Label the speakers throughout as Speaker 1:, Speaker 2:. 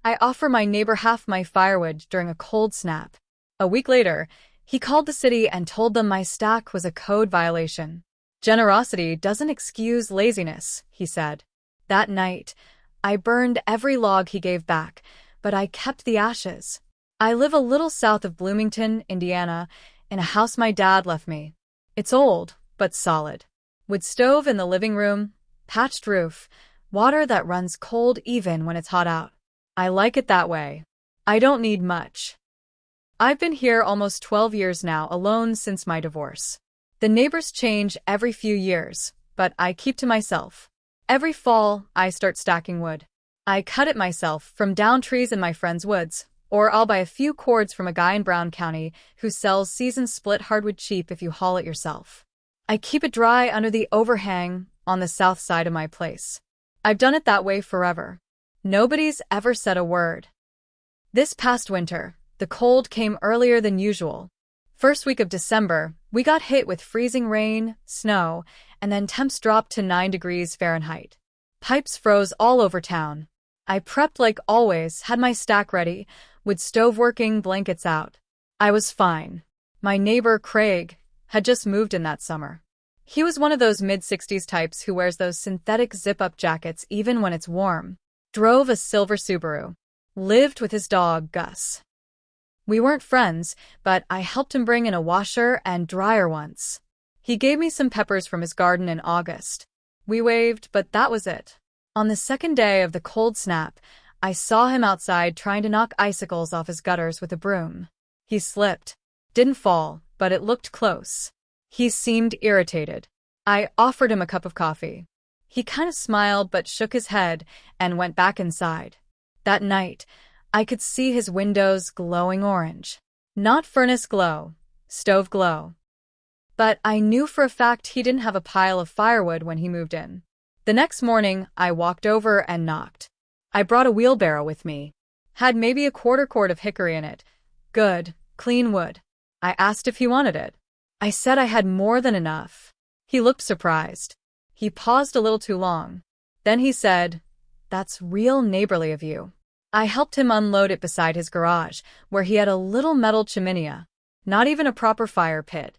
Speaker 1: I offer my neighbor half my firewood during a cold snap. A week later, he called the city and told them my stack was a code violation. Generosity doesn't excuse laziness, he said. That night, I burned every log he gave back, but I kept the ashes. I live a little south of Bloomington, Indiana, in a house my dad left me. It's old, but solid. Wood stove in the living room, patched roof, water that runs cold even when it's hot out. I like it that way. I don't need much. I've been here almost 12 years now, alone since my divorce. The neighbors change every few years, but I keep to myself. Every fall, I start stacking wood. I cut it myself from downed trees in my friend's woods, or I'll buy a few cords from a guy in Brown County who sells seasoned split hardwood cheap if you haul it yourself. I keep it dry under the overhang on the south side of my place. I've done it that way forever. Nobody's ever said a word. This past winter, the cold came earlier than usual. First week of December, we got hit with freezing rain, snow, and then temps dropped to 9 degrees Fahrenheit. Pipes froze all over town. I prepped like always, had my stack ready, with stove working, blankets out. I was fine. My neighbor, Craig, had just moved in that summer. He was one of those mid-60s types who wears those synthetic zip-up jackets even when it's warm. Drove a silver Subaru. Lived with his dog, Gus. We weren't friends, but I helped him bring in a washer and dryer once. He gave me some peppers from his garden in August. We waved, but that was it. On the second day of the cold snap, I saw him outside trying to knock icicles off his gutters with a broom. He slipped. Didn't fall, but it looked close. He seemed irritated. I offered him a cup of coffee. He kind of smiled but shook his head and went back inside. That night, I could see his windows glowing orange. Not furnace glow, stove glow. But I knew for a fact he didn't have a pile of firewood when he moved in. The next morning, I walked over and knocked. I brought a wheelbarrow with me. Had maybe a quarter cord of hickory in it. Good, clean wood. I asked if he wanted it. I said I had more than enough. He looked surprised. He paused a little too long. Then he said, "That's real neighborly of you." I helped him unload it beside his garage, where he had a little metal chiminea. Not even a proper fire pit.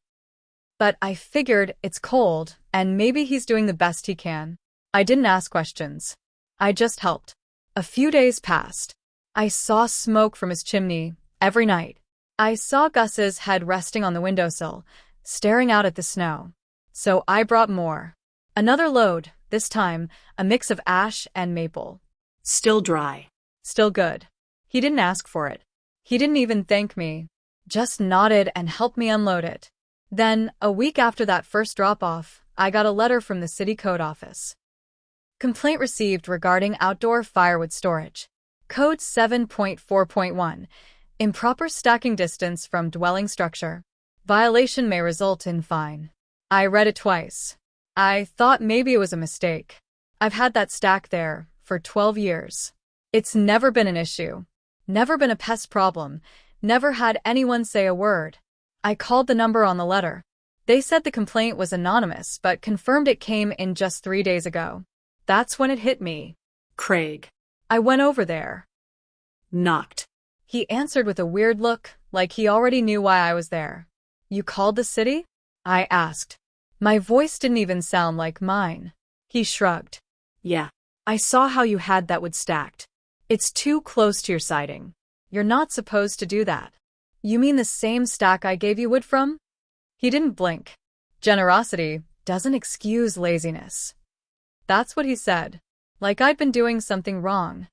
Speaker 1: But I figured it's cold, and maybe he's doing the best he can. I didn't ask questions. I just helped. A few days passed. I saw smoke from his chimney every night. I saw Gus's head resting on the windowsill, staring out at the snow. So I brought more. Another load, this time a mix of ash and maple.
Speaker 2: Still dry.
Speaker 1: Still good. He didn't ask for it. He didn't even thank me. Just nodded and helped me unload it. Then, a week after that first drop-off, I got a letter from the city code office. Complaint received regarding outdoor firewood storage. Code 7.4.1. Improper stacking distance from dwelling structure. Violation may result in fine. I read it twice. I thought maybe it was a mistake. I've had that stack there for 12 years. It's never been an issue. Never been a pest problem. Never had anyone say a word. I called the number on the letter. They said the complaint was anonymous but confirmed it came in just 3 days ago. That's when it hit me.
Speaker 2: Craig.
Speaker 1: I went over there.
Speaker 2: Knocked.
Speaker 1: He answered with a weird look, like he already knew why I was there. "You called the city?" I asked. My voice didn't even sound like mine. He shrugged.
Speaker 2: "Yeah. I saw how you had that wood stacked.
Speaker 1: It's too close to your siding. You're not supposed to do that." "You mean the same stack I gave you wood from?" He didn't blink. Generosity doesn't excuse laziness. That's what he said. Like I'd been doing something wrong.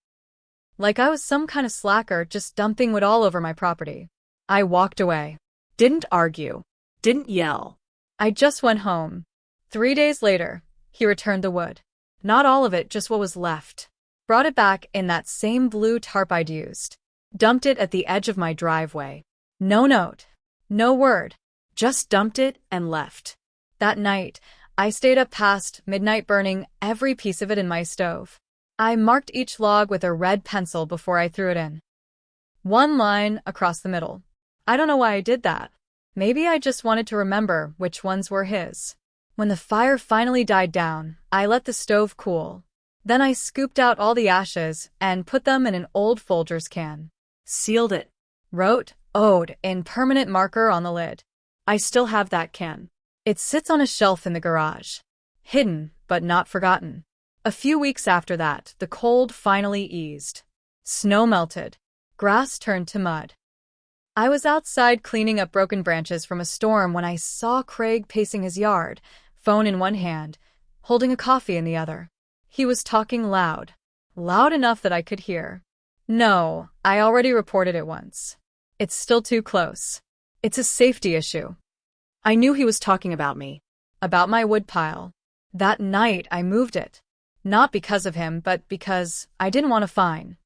Speaker 1: Like I was some kind of slacker just dumping wood all over my property. I walked away.
Speaker 2: Didn't argue. Didn't yell.
Speaker 1: I just went home. 3 days later, he returned the wood. Not all of it, just what was left. Brought it back in that same blue tarp I'd used. Dumped it at the edge of my driveway. No note. No word. Just dumped it and left. That night, I stayed up past midnight burning every piece of it in my stove. I marked each log with a red pencil before I threw it in. 1 line across the middle. I don't know why I did that. Maybe I just wanted to remember which ones were his. When the fire finally died down, I let the stove cool. Then I scooped out all the ashes and put them in an old Folgers can.
Speaker 2: Sealed it.
Speaker 1: Wrote, Ode, in permanent marker on the lid.
Speaker 2: I still have that can.
Speaker 1: It sits on a shelf in the garage. Hidden, but not forgotten. A few weeks after that, the cold finally eased. Snow melted. Grass turned to mud. I was outside cleaning up broken branches from a storm when I saw Craig pacing his yard, phone in one hand, holding a coffee in the other. He was talking loud. Loud enough that I could hear. No, I already reported it once. It's still too close. It's a safety issue.
Speaker 2: I knew he was talking about me.
Speaker 1: About my woodpile. That night I moved it. Not because of him, but because I didn't want a fine.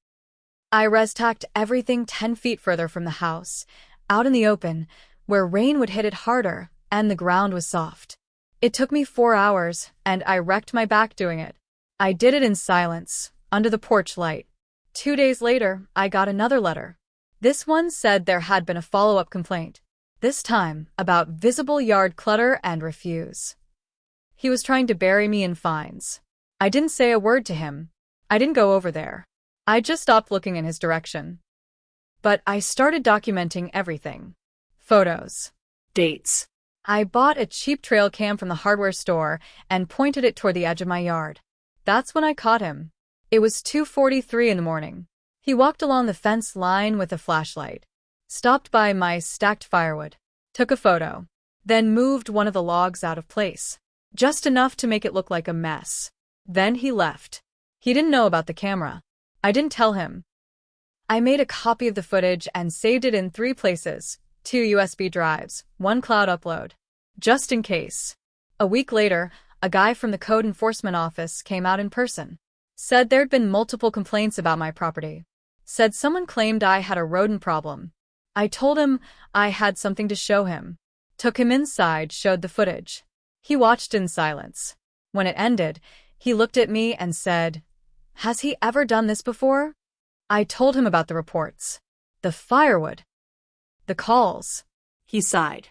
Speaker 1: I res-tacked everything 10 feet further from the house, out in the open, where rain would hit it harder and the ground was soft. It took me 4 hours, and I wrecked my back doing it. I did it in silence, under the porch light. 2 days later, I got another letter. This one said there had been a follow-up complaint, this time about visible yard clutter and refuse. He was trying to bury me in fines. I didn't say a word to him. I didn't go over there. I just stopped looking in his direction. But I started documenting everything. Photos.
Speaker 2: Dates.
Speaker 1: I bought a cheap trail cam from the hardware store and pointed it toward the edge of my yard. That's when I caught him. It was 2:43 in the morning. He walked along the fence line with a flashlight, stopped by my stacked firewood, took a photo, then moved one of the logs out of place, just enough to make it look like a mess. Then he left. He didn't know about the camera. I didn't tell him. I made a copy of the footage and saved it in 3 places, 2 USB drives, 1 cloud upload. Just in case. A week later, a guy from the code enforcement office came out in person. Said there'd been multiple complaints about my property. Said someone claimed I had a rodent problem. I told him I had something to show him. Took him inside, showed the footage. He watched in silence. When it ended, he looked at me and said, "Has he ever done this before?" I told him about the reports. The firewood. The calls.
Speaker 2: He sighed.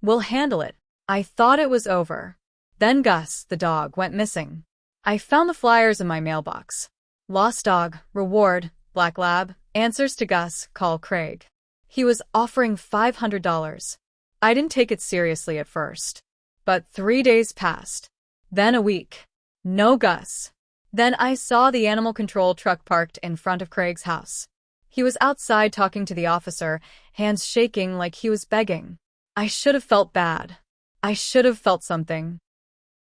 Speaker 1: "We'll handle it." I thought it was over. Then Gus, the dog, went missing. I found the flyers in my mailbox. Lost dog, reward, black lab, answers to Gus, call Craig. He was offering $500. I didn't take it seriously at first. But 3 days passed. Then a week. No Gus. Then I saw the animal control truck parked in front of Craig's house. He was outside talking to the officer, hands shaking like he was begging. I should have felt bad. I should have felt something.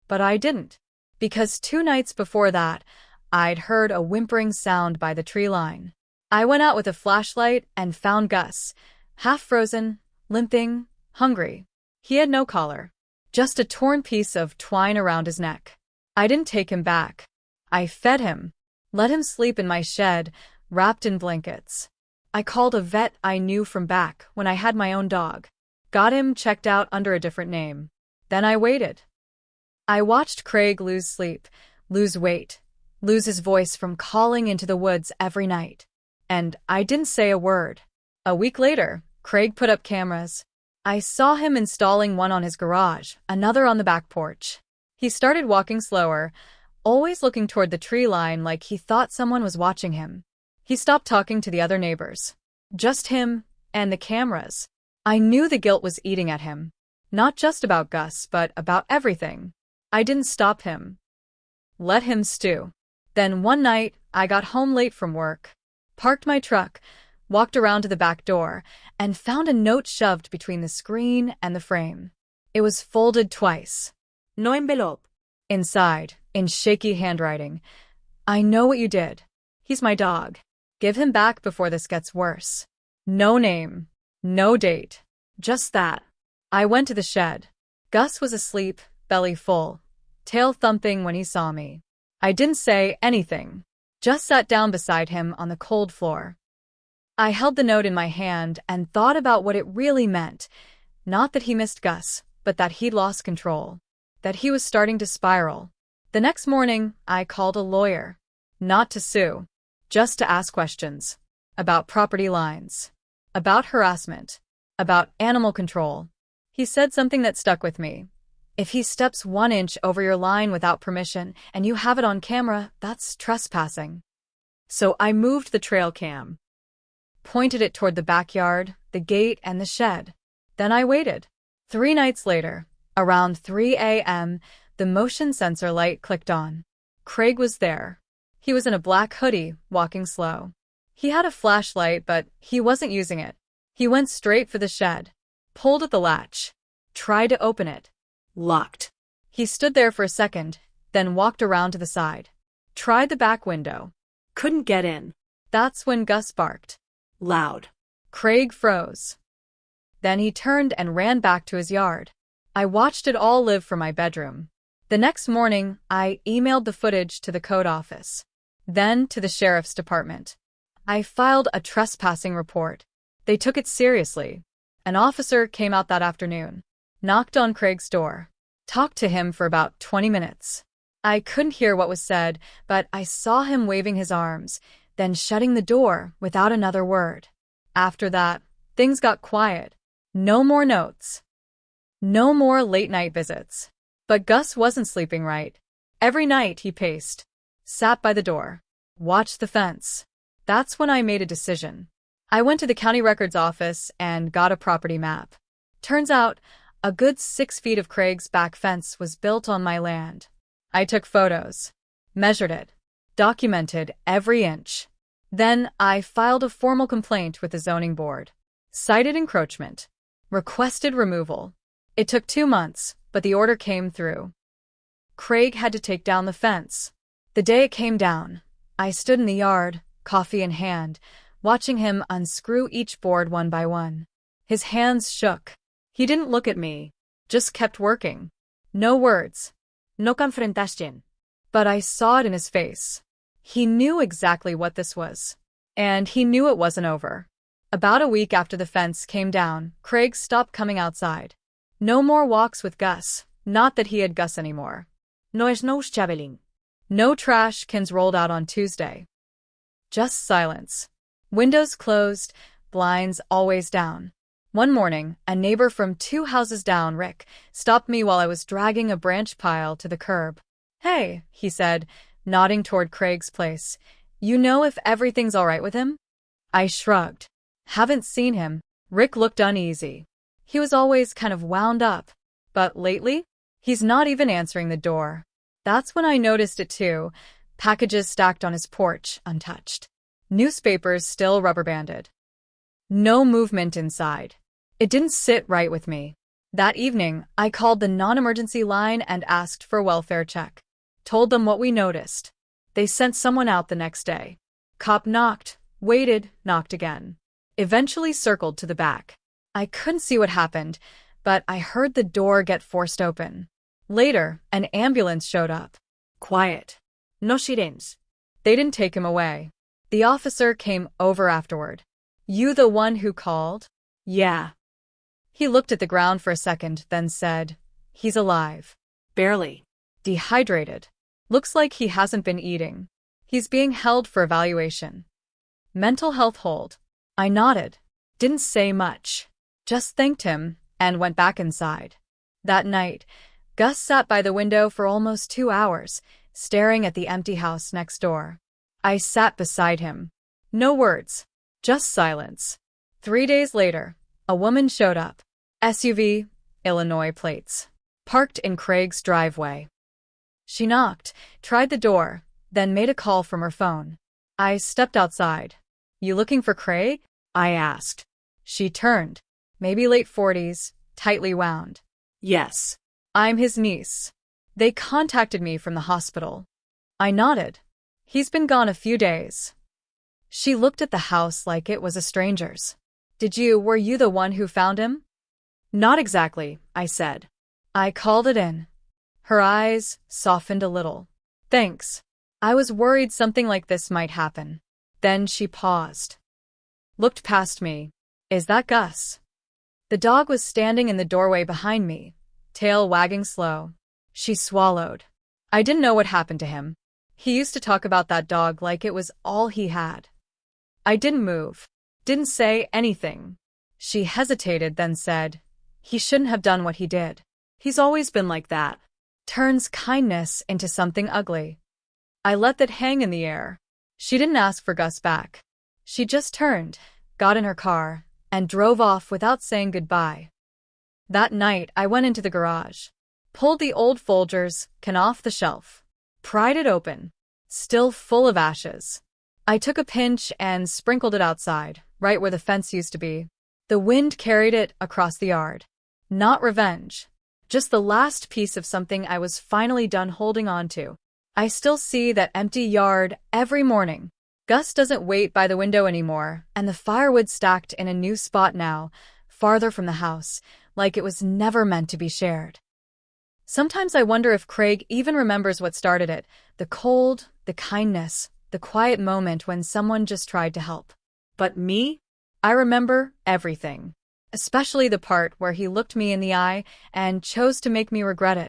Speaker 1: But I didn't. Because 2 nights before that, I'd heard a whimpering sound by the tree line. I went out with a flashlight and found Gus, half frozen, limping, hungry. He had no collar. Just a torn piece of twine around his neck. I didn't take him back. I fed him. Let him sleep in my shed, wrapped in blankets. I called a vet I knew from back when I had my own dog. Got him checked out under a different name. Then I waited. I watched Craig lose sleep, lose weight, lose his voice from calling into the woods every night. And I didn't say a word. A week later, Craig put up cameras. I saw him installing one on his garage, another on the back porch. He started walking slower, always looking toward the tree line like he thought someone was watching him. He stopped talking to the other neighbors. Just him and the cameras. I knew the guilt was eating at him. Not just about Gus, but about everything. I didn't stop him. Let him stew. Then one night, I got home late from work, parked my truck, walked around to the back door, and found a note shoved between the screen and the frame. It was folded twice.
Speaker 2: No envelope.
Speaker 1: Inside, in shaky handwriting, "I know what you did. He's my dog. Give him back before this gets worse." No name. No date. Just that. I went to the shed. Gus was asleep, belly full, tail thumping when he saw me. I didn't say anything. Just sat down beside him on the cold floor. I held the note in my hand and thought about what it really meant. Not that he missed Gus, but that he'd lost control. That he was starting to spiral. The next morning, I called a lawyer. Not to sue. Just to ask questions. About property lines. About harassment. About animal control. He said something that stuck with me. If he steps 1 inch over your line without permission and you have it on camera, that's trespassing.
Speaker 2: So I moved the trail cam.
Speaker 1: Pointed it toward the backyard, the gate, and the shed. Then I waited. 3 nights later, around 3 a.m., the motion sensor light clicked on. Craig was there. He was in a black hoodie, walking slow. He had a flashlight, but he wasn't using it. He went straight for the shed, pulled at the latch, tried to open it.
Speaker 2: Locked.
Speaker 1: He stood there for a second, then walked around to the side. Tried the back window.
Speaker 2: Couldn't get in.
Speaker 1: That's when Gus barked.
Speaker 2: Loud.
Speaker 1: Craig froze. Then he turned and ran back to his yard. I watched it all live from my bedroom. The next morning, I emailed the footage to the code office, then to the sheriff's department. I filed a trespassing report. They took it seriously. An officer came out that afternoon, knocked on Craig's door, talked to him for about 20 minutes. I couldn't hear what was said, but I saw him waving his arms, then shutting the door without another word. After that, things got quiet. No more notes. No more late-night visits. But Gus wasn't sleeping right. Every night he paced, sat by the door, watched the fence. That's when I made a decision. I went to the county records office and got a property map. Turns out, a good 6 feet of Craig's back fence was built on my land. I took photos, measured it, documented every inch. Then I filed a formal complaint with the zoning board, cited encroachment, requested removal. It took 2 months, but the order came through. Craig had to take down the fence. The day it came down, I stood in the yard, coffee in hand, watching him unscrew each board one by one. His hands shook. He didn't look at me, just kept working. No words.
Speaker 2: No confrontación.
Speaker 1: But I saw it in his face. He knew exactly what this was. And he knew it wasn't over. About a week after the fence came down, Craig stopped coming outside. No more walks with Gus. Not that he had Gus anymore.
Speaker 2: No snow shoveling.
Speaker 1: No trash cans rolled out on Tuesday. Just silence. Windows closed, blinds always down. One morning, a neighbor from 2 houses down, Rick, stopped me while I was dragging a branch pile to the curb. "Hey," he said, nodding toward Craig's place. "You know if everything's all right with him?" I shrugged. "Haven't seen him." Rick looked uneasy. He was always kind of wound up. But lately, he's not even answering the door. That's when I noticed it too. Packages stacked on his porch, untouched. Newspapers still rubber-banded. No movement inside. It didn't sit right with me. That evening, I called the non-emergency line and asked for a welfare check. Told them what we noticed. They sent someone out the next day. Cop knocked, waited, knocked again. Eventually circled to the back. I couldn't see what happened, but I heard the door get forced open. Later, an ambulance showed up.
Speaker 2: Quiet. No sirens.
Speaker 1: They didn't take him away. The officer came over afterward. "You the one who called?"
Speaker 2: Yeah.
Speaker 1: He looked at the ground for a second, then said, "He's alive."
Speaker 2: Barely.
Speaker 1: Dehydrated. Looks like he hasn't been eating. He's being held for evaluation. Mental health hold. I nodded. Didn't say much. Just thanked him and went back inside. That night, Gus sat by the window for almost 2 hours, staring at the empty house next door. I sat beside him. No words. Just silence. 3 days later, a woman showed up. SUV, Illinois plates. Parked in Craig's driveway. She knocked, tried the door, then made a call from her phone. I stepped outside. "You looking for Craig?" I asked. She turned. Maybe late 40s, tightly wound.
Speaker 2: Yes.
Speaker 1: "I'm his niece. They contacted me from the hospital." I nodded. "He's been gone a few days." She looked at the house like it was a stranger's. Were you the one who found him?" "Not exactly," I said. "I called it in." Her eyes softened a little. "Thanks. I was worried something like this might happen." Then she paused. Looked past me. "Is that Gus?" The dog was standing in the doorway behind me, tail wagging slow. She swallowed. I didn't know what happened to him. He used to talk about that dog like it was all he had. I didn't move. Didn't say anything. She hesitated, then said, "He shouldn't have done what he did."
Speaker 2: He's always been like that.
Speaker 1: Turns kindness into something ugly. I let that hang in the air. She didn't ask for Gus back. She just turned, got in her car, and drove off without saying goodbye. That night, I went into the garage, pulled the old Folgers can off the shelf, pried it open, still full of ashes. I took a pinch and sprinkled it outside, right where the fence used to be. The wind carried it across the yard. Not revenge, just the last piece of something I was finally done holding on to. I still see that empty yard every morning. Gus doesn't wait by the window anymore, and the firewood stacked in a new spot now, farther from the house, like it was never meant to be shared. Sometimes I wonder if Craig even remembers what started it, the cold, the kindness, the quiet moment when someone just tried to help.
Speaker 2: But me?
Speaker 1: I remember everything, especially the part where he looked me in the eye and chose to make me regret it.